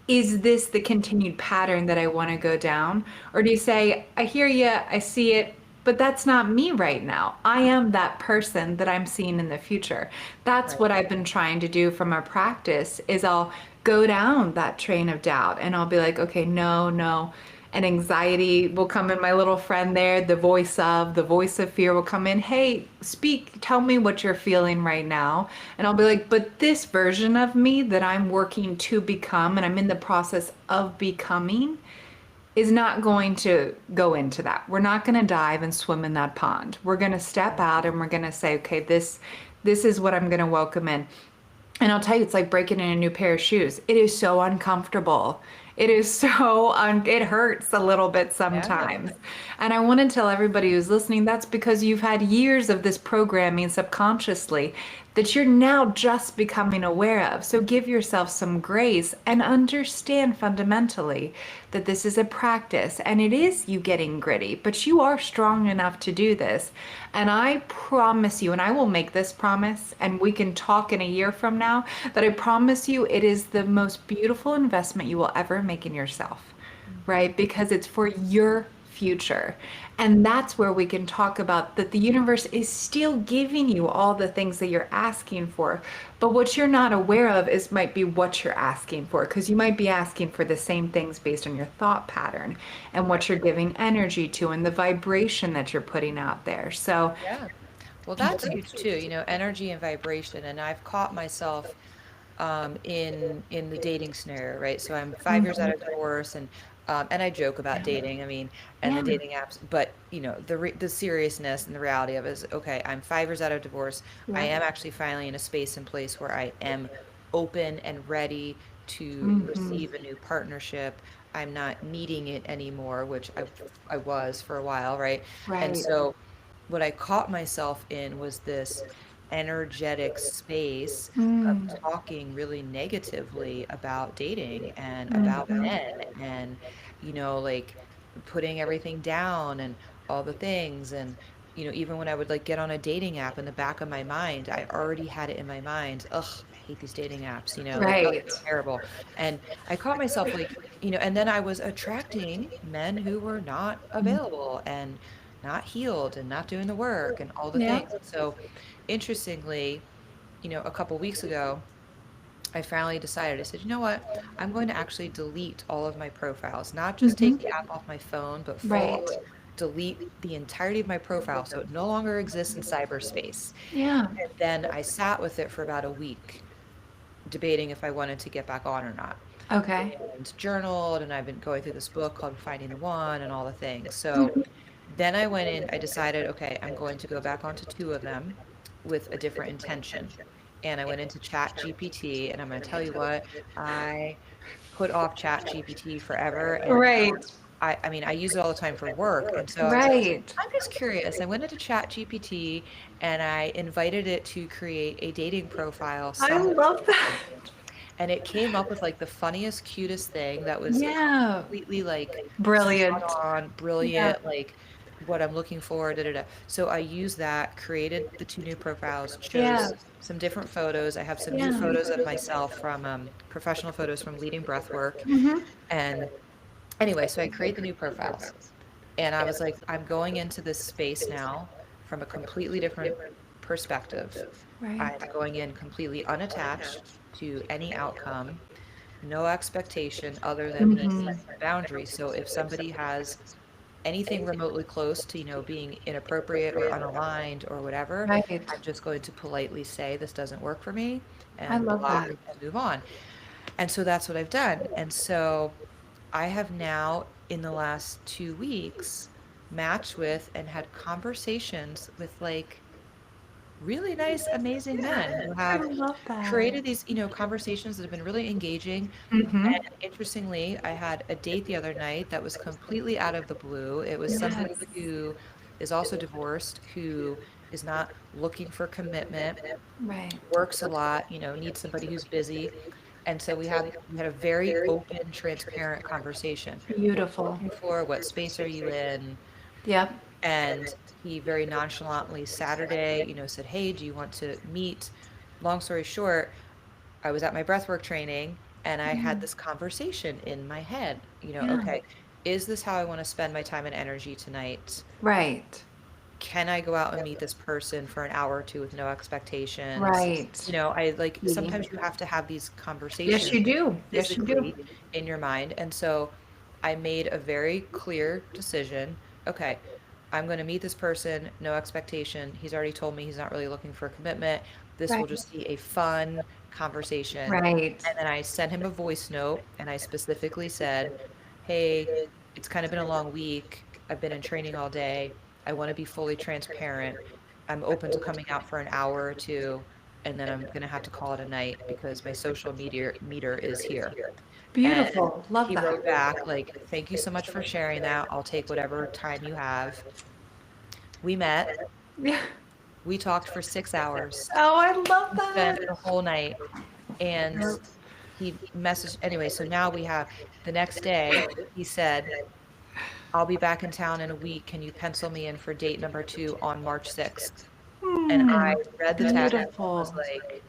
is this the continued pattern that I want to go down? Or do you say, I hear you, I see it, but that's not me right now. I am that person that I'm seeing in the future. That's right, what I've been trying to do from our practice is I'll go down that train of doubt and I'll be like, okay, no, no. And anxiety will come in, my little friend there, the voice of fear will come in. Hey, speak, tell me what you're feeling right now. And I'll be like, but this version of me that I'm working to become and I'm in the process of becoming is not going to go into that. We're not going to dive and swim in that pond. We're going to step right, out and we're going to say, okay, this is what I'm going to welcome in. And I'll tell you, it's like breaking in a new pair of shoes. It is so uncomfortable. It is it hurts a little bit yeah, sometimes. And I want to tell everybody who's listening, that's because you've had years of this programming subconsciously that you're now just becoming aware of. So give yourself some grace and understand fundamentally that this is a practice and it is you getting gritty, but you are strong enough to do this. And I promise you, and I will make this promise, and we can talk in a year from now, that I promise you it is the most beautiful investment you will ever make in yourself, mhm, right? Because it's for your future. And that's where we can talk about that the universe is still giving you all the things that you're asking for. But what you're not aware of is might be what you're asking for, because you might be asking for the same things based on your thought pattern and right, what you're giving energy to and the vibration that you're putting out there. So, yeah. Well, that's huge too, energy and vibration. And I've caught myself in the dating scenario, right? So I'm 5 years out of mhm. divorce, and I joke about dating. I mean, and the Yeah. dating apps, but the seriousness and the reality of it is okay. I'm 5 years out of divorce. I Yeah. am actually finally in a space and place where I am open and ready to Hmm. receive a new partnership. I'm not needing it anymore, which I was for a while, right? And Right. so what I caught myself in was this energetic space of Mm. talking really negatively about dating and about Mhm. men and, like putting everything down and all the things. And, even when I would like get on a dating app in the back of my mind, I already had it in my mind. Ugh, I hate these dating apps, like, oh, Right. terrible. And I caught myself like, and then I was attracting men who were not available and not healed and not doing the work and all the Yeah. things. So interestingly, a couple weeks ago, I finally decided, I said, you know what? I'm going to actually delete all of my profiles, not just Hmm. take the app off my phone, but full Right. on delete the entirety of my profile so it no longer exists in cyberspace. Yeah. And then I sat with it for about a week, debating if I wanted to get back on or not. Okay. And journaled, and I've been going through this book called Finding the One and all the things. So then I went in, I decided, okay, I'm going to go back onto two of them with a different intention. And I went into Chat GPT, and I'm going to tell you what, I put off Chat GPT forever. And Right. I mean, I use it all the time for work. And so I was like, Right. I'm just curious. I went into Chat GPT and I invited it to create a dating profile I somewhere. love that. And it came up with like the funniest, cutest thing that was Yeah. completely like spot Brilliant. on, Yeah. brilliant, like what I'm looking for, da da da. So I used that, created the two new profiles, Yeah. chose some different photos. I have some new Yeah. photos of myself from professional photos from leading breathwork. Hmm. And anyway, so I create the new profiles. And I was like, I'm going into this space now from a completely different perspective. Right. I'm going in completely unattached to any outcome, no expectation other than me Hmm. setting a boundary. So if somebody has anything remotely close to, being inappropriate or unaligned or whatever, Right. I'm just going to politely say this doesn't work for me I and love block that. and move on. And so that's what I've done. And so I have now, in the last 2 weeks, matched with and had conversations with like really nice, amazing men who I have love that. created these, conversations that have been really engaging. Hmm. And interestingly, I had a date the other night that was completely out of the blue. It was somebody Yes. who is also divorced, who is not looking for commitment, Right. works a lot, needs somebody who's busy. And so we had a very open, transparent conversation. What are you Beautiful. looking for? What space are you in? Yep. And he very nonchalantly Saturday, said, "Hey, do you want to meet?" Long story short, I was at my breathwork training and I had Mm. this conversation in my head, Yeah. okay, is this how I want to spend my time and energy tonight? Right. Can I go out and meet this person for an hour or two with no expectations? Right. I like Key. sometimes you have to have these Yes, conversations you do. Yes, you do. physically in your mind. And so I made a very clear decision. Okay, I'm going to meet this person, no expectation. He's already told me he's not really looking for a commitment. This will Right. just be a fun conversation. Right. And then I sent him a voice note and I specifically said, "Hey, it's kind of been a long week. I've been in training all day. I want to be fully transparent. I'm open to coming out for an hour or two, and then I'm gonna have to call it a night because my social meter is here." And Beautiful. Love he that. wrote back like, "Thank you so much for sharing that. I'll take whatever time you have." We met. Yeah. We talked for 6 hours. Oh, I love We that. spent the whole night, and he messaged anyway. So now we have the next day. He said, "I'll be back in town in a week. Can you pencil me in for date number 2 on March 6th?" And I Hmm. read the text and was Beautiful. like,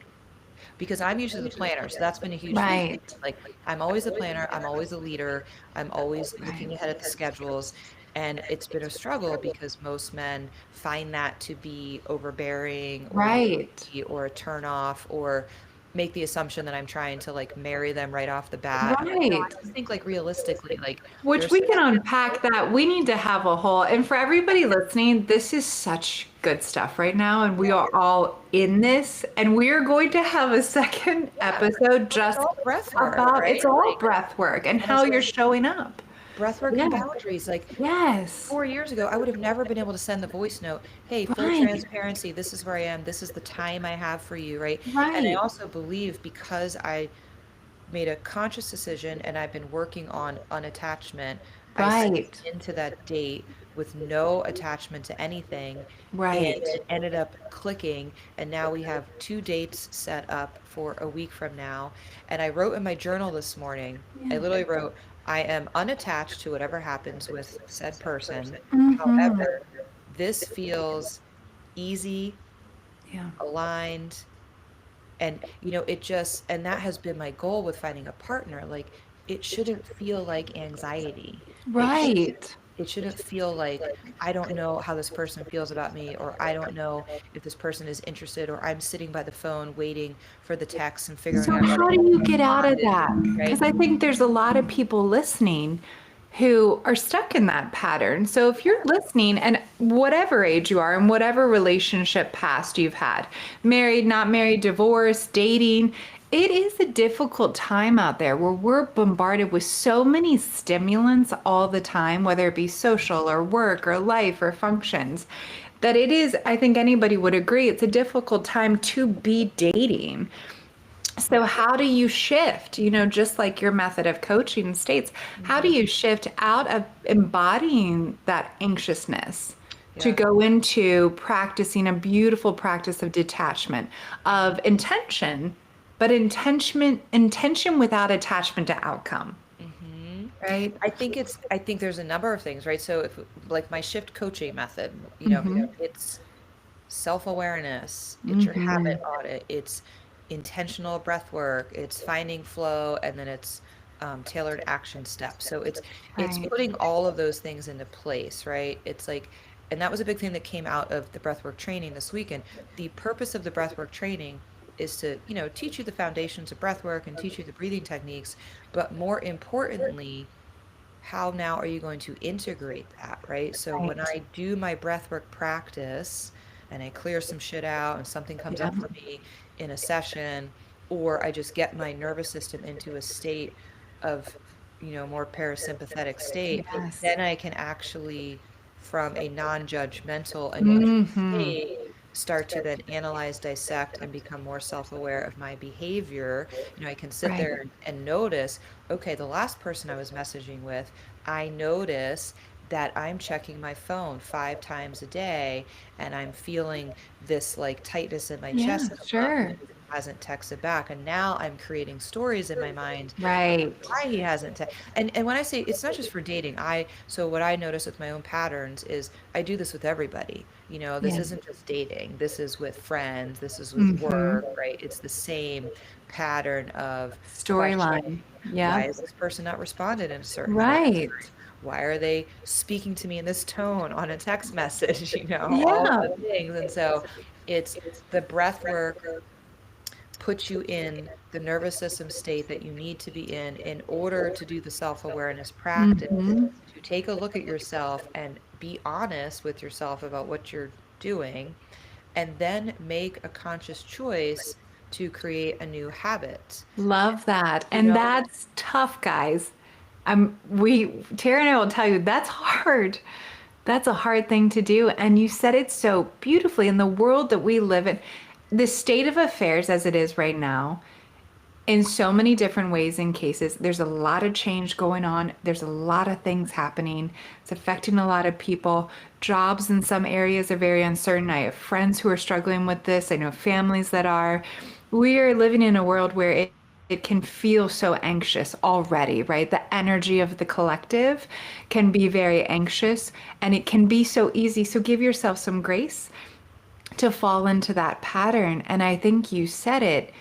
because I'm usually the planner, so that's been a huge thing for me. Right. Like, I'm always the planner, I'm always the leader, I'm always Right. looking ahead at the schedules, and it's been a struggle because most men find that to be overbearing or Right. needy or a turn off or make the assumption that I'm trying to like marry them right off the bat. I'm like, no, I Right. just think like realistically, like Which there's we so can many unpack that. We need to have a whole, and for everybody listening, this is such good stuff right now. And we yeah, are all in this. And we are going to have a second yeah. episode Well, it's just all breath work, about right? it's all Like, breath work and and how it's you're like showing up. breathwork Yeah. and boundaries. Like Yes. 4 years ago, I would have never been able to send the voice note, "Hey, full Right. transparency, this is where I am. This is the time I have for you," right? And I Right. also believe because I made a conscious decision and I've been working on unattachment, I stepped Right. into that date with no attachment to anything, and Right. it ended up clicking. And now we have 2 dates set up for a week from now. And I wrote in my journal this morning, I Yeah. literally wrote, "I am unattached to whatever happens with said person. Mm-hmm. However, this feels easy, Yeah. aligned, and it just and that has been my goal with finding a partner. Like, it shouldn't feel like anxiety. it should Right. it shouldn't feel like I don't know how this person feels about me, or I don't know if this person is interested, or I'm sitting by the phone waiting for the text and So figuring out if how they do you get out of responded, that? right? Because I think there's a lot of people listening who are stuck in that pattern. So if you're listening and whatever age you are and whatever relationship past you've had, married, not married, divorced, dating, it is a difficult time out there where we're bombarded with so many stimulants all the time, whether it be social or work or life or functions, that it is, I think anybody would agree, it's a difficult time to be dating. So, how do you shift? Just like your method of coaching states, how do Mhm. you shift out of embodying that anxiousness to Yeah. go into practicing a beautiful practice of detachment, of intention, but intention without attachment to outcome, hmm right? I think there's a number of things, right? So if like my shift coaching method, Mm-hmm. it's self-awareness, it's your habit Mm-hmm. audit, it's intentional breath work, it's finding flow, and then it's tailored action steps. So it's Right. putting all of those things into place, right? It's like, and that was a big thing that came out of the breathwork training this weekend. The purpose of the breathwork training is to, teach you the foundations of breathwork and teach you the breathing techniques, but more importantly, how now are you going to integrate that, right? So when Right. I do my breathwork practice and I clear some shit out and something comes Yeah. up for me in a session, or I just get my nervous system into a state of, more parasympathetic state, Yes. then I can actually, from a non-judgmental and neutral Hmm. state, start to then analyze, dissect, and become more self-aware of my behavior. I can sit Right. there and notice, okay, the last person I was messaging with, I notice that I'm checking my phone 5 times a day and I'm feeling this like tightness in my chest Yeah, that I'm not sure. because he hasn't texted back. And now I'm creating stories in my mind of Right. why he hasn't and when I say it's not just for dating, so what I notice with my own patterns is I do this with everybody. This Yeah. isn't just dating. This is with friends, this is with Hmm. work, right? It's the same pattern of Storyline. questioning, Yeah. why is this person not responded in a certain way? Right. Why are they speaking to me in this tone on a text message? All of Yeah. the things. And so it's the breath work puts you in the nervous system state that you need to be in order to do the self-awareness practice, Hmm. to take a look at yourself and be honest with yourself about what you're doing, and then make a conscious choice to create a new habit. Love that. You And know, that's tough, guys. Tara and I will tell you that's hard. That's a hard thing to do. And you said it so beautifully in the world that we live in, the state of affairs as it is right now, in so many different ways and cases. There's a lot of change going on. There's a lot of things happening. It's affecting a lot of people. Jobs in some areas are very uncertain. I have friends who are struggling with this. I know families that are. We are living in a world where it can feel so anxious already, right? The energy of the collective can be very anxious and it can be so easy. So give yourself some grace to fall into that pattern. And I think you said it.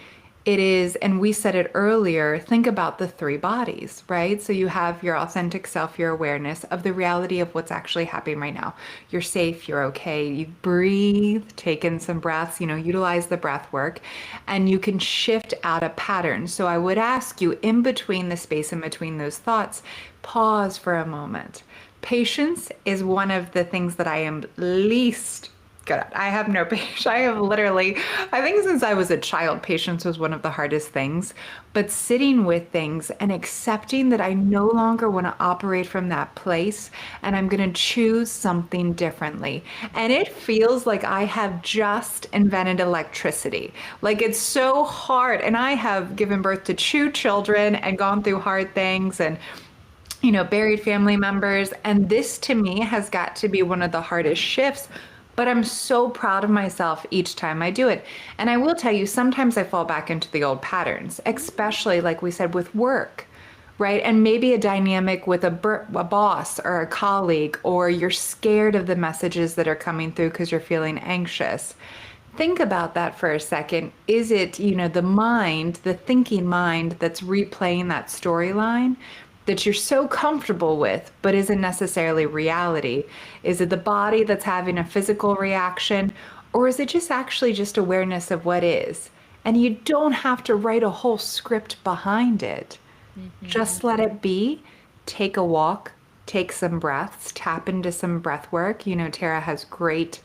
It is, and we said it earlier, think about the three bodies, right? So you have your authentic self, your awareness of the reality of what's actually happening right now. You're safe, you're okay. You breathe, take in some breaths, utilize the breath work, and you can shift out of patterns. So I would ask you, in between the space in between those thoughts, pause for a moment. Patience is one of the things that I am least good at. I have no patience. I have literally, I think since I was a child, patience was one of the hardest things. But sitting with things and accepting that I no longer want to operate from that place and I'm going to choose something differently. And it feels like I have just invented electricity. Like it's so hard. And I have given birth to two children and gone through hard things and buried family members. And this to me has got to be one of the hardest shifts. But I'm so proud of myself each time I do it. And I will tell you, sometimes I fall back into the old patterns, especially like we said with work, right? And maybe a dynamic with a boss or a colleague, or you're scared of the messages that are coming through because you're feeling anxious. Think about that for a second. Is it, the mind, the thinking mind that's replaying that storyline that you're so comfortable with, but isn't necessarily reality? Is it the body that's having a physical reaction, or is it just actually just awareness of what is? And you don't have to write a whole script behind it. mhm. Just let it be. Take a walk, take some breaths, tap into some breath work. Tara has great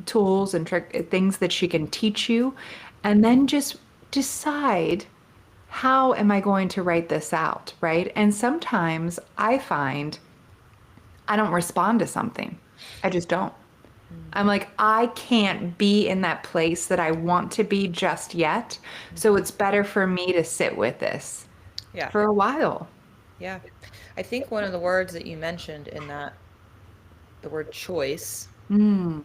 tools and things that she can teach you. And then just decide, how am I going to write this out, right? And sometimes I find I don't respond to something. I just don't. I'm Mm, like, I can't be in that place that I want to be just yet. So mhm. it's better for me to sit with this Yeah, for a while. yeah. I think one of the words that you mentioned in that, the word choice, Mm,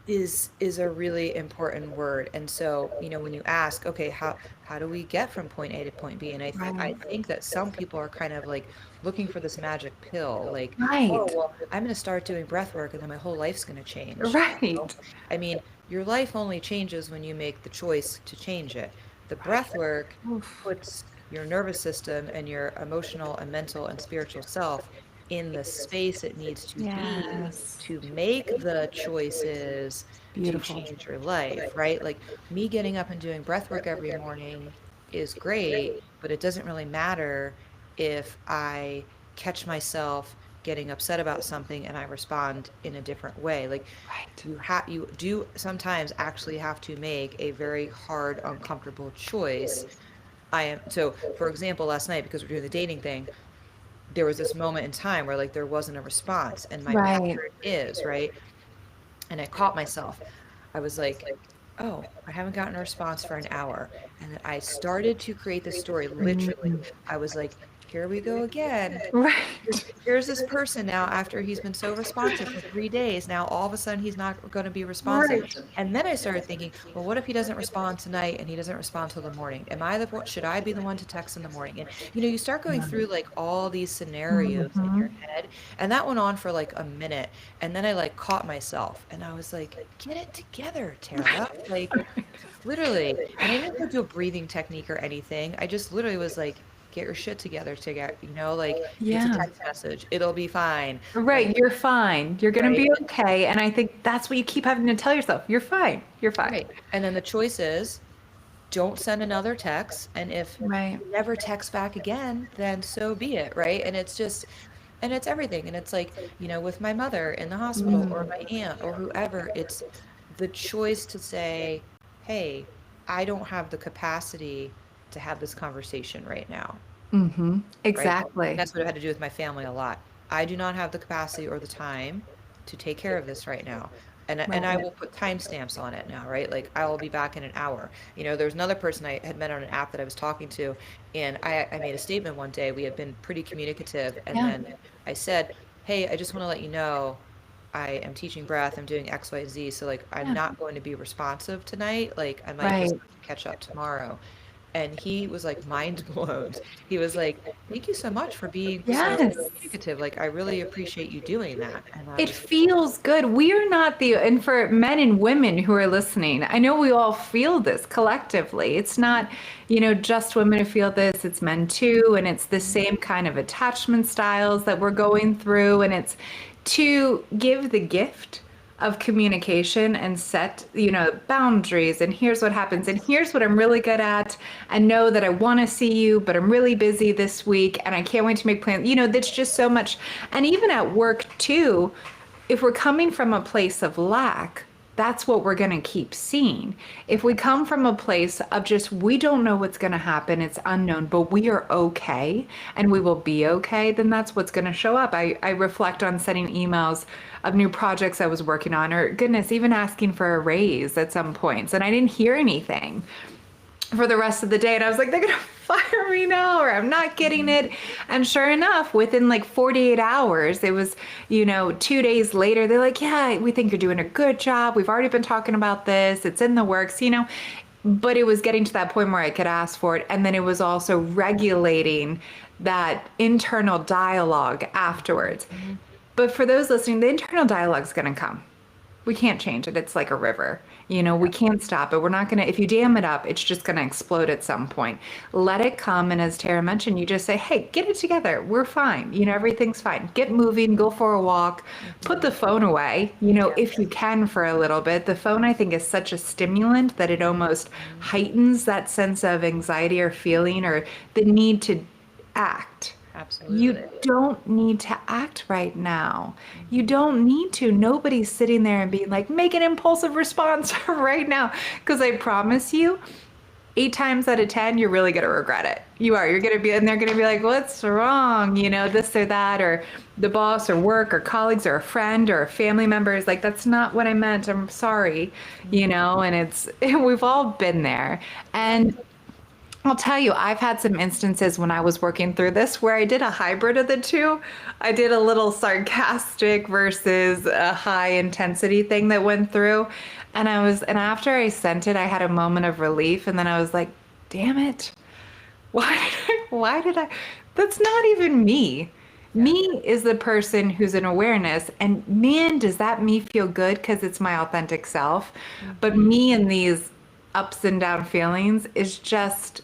is a really important word. And so, when you ask, okay, how do we get from point A to point B? And I right. think that some people are kind of like looking for this magic pill, like, oh, Right. well, I'm going to start doing breath work and then my whole life's going to change. Right. I mean, your life only changes when you make the choice to change it. The breath work Oof. puts your nervous system and your emotional and mental and spiritual self in the space it needs to be Yes. to make the choices to Beautiful. change your life, right? Like me getting up and doing breath work every morning is great, but it doesn't really matter if I catch myself getting upset about something and I respond in a different way. Like Right. you do sometimes actually have to make a very hard, uncomfortable choice. So for example, last night, because we're doing the dating thing, there was this moment in time where like there wasn't a response, and my Right. pattern is, right? And I caught myself. I was like, oh, I haven't gotten a response for an hour. And then I started to create this story. Literally, Mm. I was like, here we go again. Right. Here's this person now after he's been so responsive for 3 days. Now all of a sudden he's not going to be responsive. Right. And then I started thinking, well, what if he doesn't respond tonight and he doesn't respond till the morning? Am I the one? Should I be the one to text in the morning? And you start going through like all these scenarios in your Mhm. head, and that went on for like a minute. And then I like caught myself, and I was like, get it together, Tara. Like literally. And I didn't go do a breathing technique or anything. I just literally was like, get your shit together to get, like it's a Yeah. text message. It'll be fine. Like, Right. You're fine. You're going to right, be okay. And I think that's what you keep having to tell yourself. You're fine. You're fine. right. And then the choice is don't send another text. And if Right. you never text back again, then so be it. Right. And it's just, and it's everything. And it's like, with my mother in the hospital or my aunt or whoever, it's the choice to say, hey, I don't have the capacity to have this conversation right now. Mm-hmm. Right? Exactly. That's what I've had to do with my family a lot. I do not have the capacity or the time to take care of this right now. And I Right. will put timestamps on it now, right? Like I will be back in an hour. There's another person I had met on an app that I was talking to, and I made a statement one day. We had been pretty communicative, and Yeah. then I said, "Hey, I just want to let you know I am teaching breath. I'm doing X, Y, Z. So like I'm Yeah. not going to be responsive tonight. Like I might just Right. have to catch up tomorrow." And he was like mind blown. He was like, "Thank you so much for being so Yes. communicative. Like I really appreciate you doing that." And I It was feels good. We are not and for men and women who are listening, I know we all feel this collectively. It's not, just women who feel this, it's men too. And it's the same kind of attachment styles that we're going through. And it's to give the gift of communication and set, boundaries. And here's what happens. And here's what I'm really good at. And know that I want to see you, but I'm really busy this week and I can't wait to make plans. That's just so much. And even at work too, if we're coming from a place of lack, that's what we're going to keep seeing. If we come from a place of just, we don't know what's going to happen, it's unknown, but we are okay and we will be okay, then that's what's going to show up. I reflect on sending emails of new projects I was working on, or goodness, even asking for a raise at some points, and I didn't hear anything for the rest of the day. And I was like, they're going to fire me now, or I'm not getting it. And sure enough, within like 48 hours, it was, 2 days later, they're like, yeah, we think you're doing a good job. We've already been talking about this. It's in the works. But it was getting to that point where I could ask for it. And then it was also regulating that internal dialogue afterwards. Mhm. But for those listening, the internal dialogue is going to come. We can't change it. It's like a river. We Yeah. can't stop it. We're not going to, if you dam it up, it's just going to explode at some point. Let it come. And as Tara mentioned, you just say, hey, get it together. We're fine. Everything's fine. Get moving, go for a walk, put the Mhm. phone away, Yeah. if you can for a little bit. The phone, I think, is such a stimulant that it almost Mhm. heightens that sense of anxiety or feeling or the need to act. You Absolutely. don't need to act right now. You Mhm. don't need to. Nobody's sitting there and being like, make an impulsive response right now. Because I promise you, 8 times out of 10, you're really going to regret it. You are. You're going to be, and they're going to be like, what's wrong? This or that, or the boss or work or colleagues or a friend or a family member is like, that's not what I meant. I'm sorry. Mhm. And we've all been there. Yeah. And I'll tell you, I've had some instances when I was working through this where I did a hybrid of the two. I did a little sarcastic versus a high intensity thing that went through. And after I sent it, I had a moment of relief. And then I was like, damn it. Why did I? That's not even me. Yeah. Me is the person who's in awareness. And man, does that me feel good because it's my authentic self. But Mhm. me and these ups and down feelings is just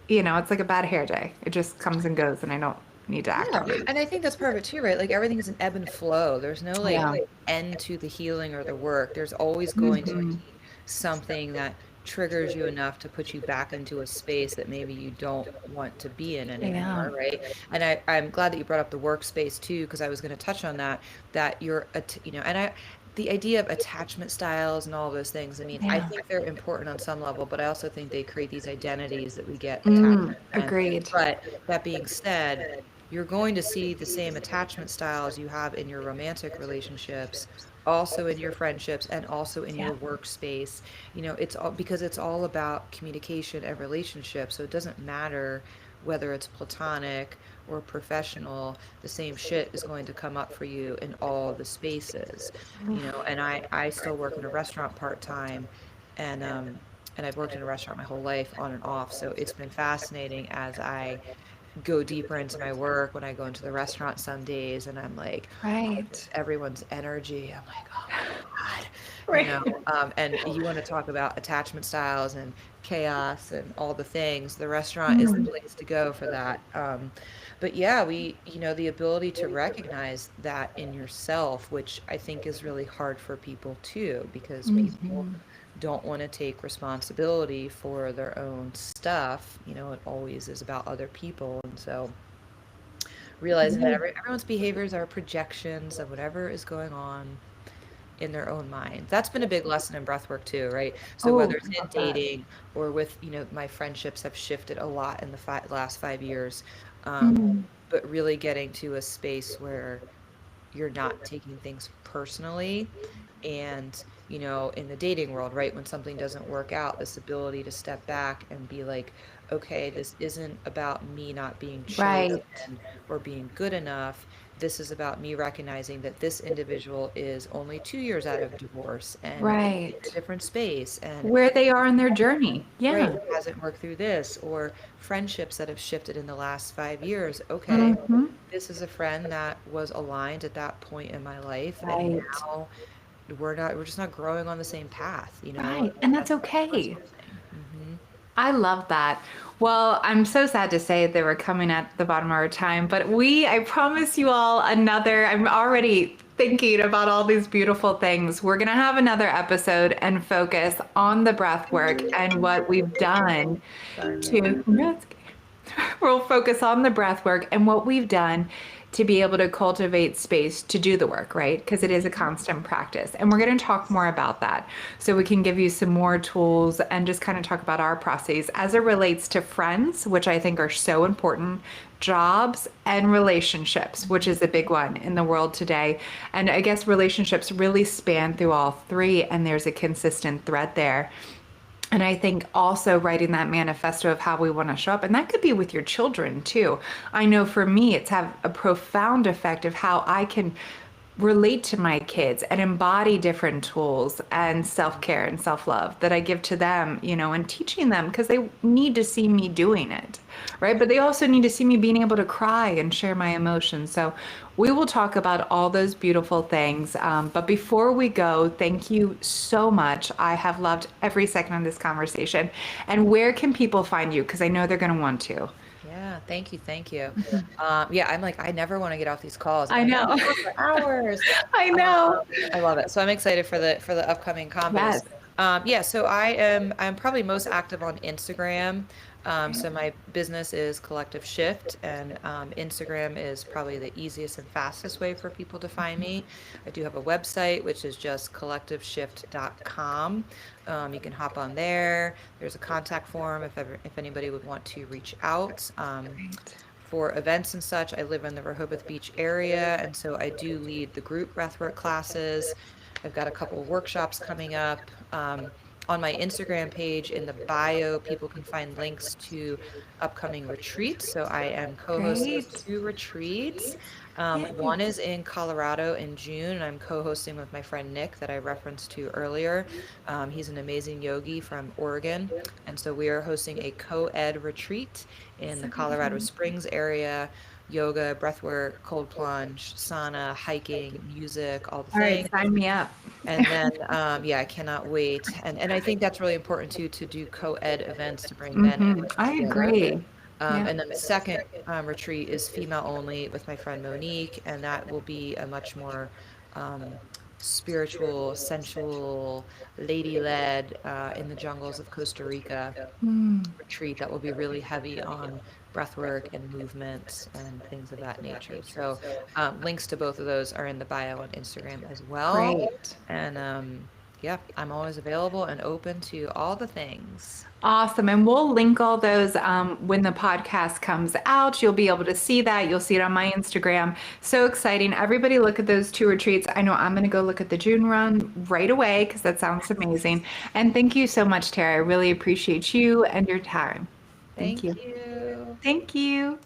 it's like a bad hair day. It just comes and goes and I don't need to act Yeah, on it. and I think that's part of it too, right? Like everything is an ebb and flow. There's no like Yeah. end to the healing or the work. There's always going to Hmm. be something that triggers you enough to put you back into a space that maybe you don't want to be in Yeah. anymore, right? And I'm glad that you brought up the workspace too, because I was going to touch on that, that the idea of attachment styles and all those things, I mean, I Yeah. think they're important on some level, but I also think they create these identities that we get attached Mm, to them. agreed. But that being said, you're going to see the same attachment styles you have in your romantic relationships, also in your friendships, and also in Yeah. your workspace. It's all because it's all about communication and relationship. So it doesn't matter whether it's platonic or professional, the same shit is going to come up for you in all the spaces. And I still work in a restaurant part-time, and I've worked in a restaurant my whole life on and off. So it's been fascinating as I go deeper into my work when I go into the restaurant some days and I'm like, oh, Right. just everyone's energy. I'm like, oh my God, Right. and you want to talk about attachment styles and chaos and all the things. The restaurant is the Mm, place to go for that. But yeah, the ability to recognize that in yourself, which I think is really hard for people too, because people mhm. don't want to take responsibility for their own stuff. It always is about other people. And so realizing that Yeah. everyone's behaviors are projections of whatever is going on in their own mind. That's been a big lesson in breathwork too, right? So Oh, whether it's I in love that. dating or with, my friendships have shifted a lot in the last 5 years. Um, Mm, but really getting to a space where you're not taking things personally. And in the dating world, right, when something doesn't work out, this ability to step back and be like, okay, this isn't about me not being chosen right. or being good enough. This is about me recognizing that this individual is only 2 years out of divorce and in a Right. different space, and Where they are in their journey. right, Yeah. hasn't worked through this, or friendships that have shifted in the last 5 years. Okay, Hmm. this is a friend that was aligned at that point in my life, and Right. now we're just not growing on the same path, Right. and And that's that's okay. something. Hmm. I love that. Well, I'm so sad to say that we're coming at the bottom of our time, but I promise you all I'm already thinking about all these beautiful things. We're going to have another episode and focus on the breath work and what we've done Sorry, to, Mia. no, it's okay. We'll focus on the breath work and what we've done to be able to cultivate space to do the work, right? Because it is a constant practice. And we're going to talk more about that so we can give you some more tools and just kind of talk about our process as it relates to friends, which I think are so important, jobs, and relationships, which is a big one in the world today. And I guess relationships really span through all three, and there's a consistent thread there. And I think also writing that manifesto of how we want to show up, and that could be with your children too. I know for me, it's have a profound effect of how I can relate to my kids and embody different tools and self-care and self-love that I give to them, and teaching them because they need to see me doing it, right? But they also need to see me being able to cry and share my emotions. So we will talk about all those beautiful things. But before we go, thank you so much. I have loved every second of this conversation. And where can people find you? Because I know they're going to want to. Yeah, thank you, thank you. Yeah, I'm like, I never want to get off these calls. I'm I like, I know. can talk for hours. I Um, know. I love it. So I'm excited for the upcoming Yes. combos. Yeah, so I'm probably most active on Instagram. So my business is Collective Shift, and Instagram is probably the easiest and fastest way for people to find me. I do have a website, which is just collectiveshift.com. You can hop on there. There's a contact form if anybody would want to reach out. Great. For events and such, I live in the Rehoboth Beach area, and so I do lead the group breathwork classes. I've got a couple workshops coming up. On my Instagram page, in the bio, people can find links to upcoming retreats. So I am co-hosting Great. 2 retreats. Yay. One is in Colorado in June, and I'm co-hosting with my friend Nick that I referenced to earlier. He's an amazing yogi from Oregon, and so we are hosting a co-ed retreat in the So Colorado fun. Springs area. Yoga, breathwork, cold plunge, sauna, hiking, music, all the All right, things. sign me up. And then, yeah, I cannot wait. And I think that's really important too, to do co-ed events to bring men and women I together. agree. Yeah. And then the second retreat is female only with my friend Monique, and that will be a much more um, spiritual, sensual, lady-led in the jungles of Costa Rica Mm, retreat that will be really heavy on breath work and movement and things of that nature. So, links to both of those are in the bio on Instagram as well. great. And yeah, I'm always available and open to all the things. Awesome. And we'll link all those when the podcast comes out. You'll be able to see that. You'll see it on my Instagram. So exciting. Everybody look at those two retreats. I know I'm going to go look at the June run right away because that sounds amazing. And thank you so much, Tara. I really appreciate you and your time. Thank Thank you. you. Thank you.